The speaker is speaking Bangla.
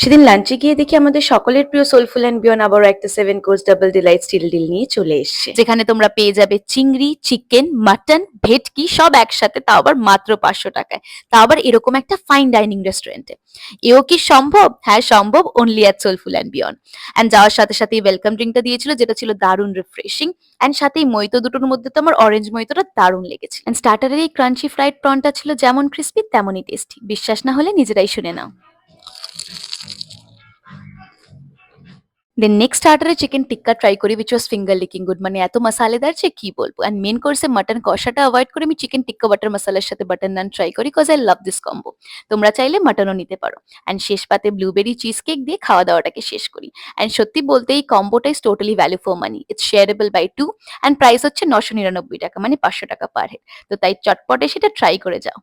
সেদিন লাঞ্চে গিয়ে দেখি আমাদের সকলের প্রিয় সোলফুল অ্যান্ড বিয়ন্ড আবারও একটা 7 course double delight steal deal নিয়ে চলে এসছে। যেখানে তোমরা পেয়ে যাবে চিংড়ি, চিকেন, মাটন, ভেটকি সব একসাথে, তাও আবার মাত্র 500 টাকায়, তাও আবার এরকম একটা ফাইন ডাইনিং রেস্টুরেন্টে। এও কি সম্ভব? হ্যাঁ সম্ভব, only at soulful and beyond. And যাওয়ার সাথে সাথেই ওয়েলকাম ড্রিঙ্কটা দিয়েছিল, যেটা ছিল দারুণ রিফ্রেশিং। অ্যান্ড সাথেই মইতো দুটোর মধ্যে তো আমার অরেঞ্জ মইতোটা দারুণ লেগেছে। অ্যান্ড স্টার্টারের এই ক্রাঞ্চি ফ্রাইড প্রনটা ছিল যেমন ক্রিস্পি তেমনই টেস্টি। বিশ্বাস না হলে নিজেরাই শুনে নাও। দেন নেক্সট স্টার্টারে চিকেন টিক্কা ট্রাই করি, which was finger licking good, মানে এত মশালেদার যে কি বলবো। অ্যান্ড মেন কোর্সে মাটন কষাটা অ্যাভয়েড করে আমি চিকেন টিক্কা বাটার মশালার সাথে বাটার নান ট্রাই করি, cause I love this combo. তোমরা চাইলে মাটনও নিতে পারো। অ্যান্ড শেষ পাতে ব্লুবেরি চিজ কেক দিয়ে খাওয়া দাওয়াটাকে শেষ করি। অ্যান্ড সত্যি বলতে এই কম্বোটা is totally value for money, it's shareable by two. And price হচ্ছে 999 টাকা, মানে 500 টাকা পার হেড। তো তাই চটপটে সেটা ট্রাই করে যাও।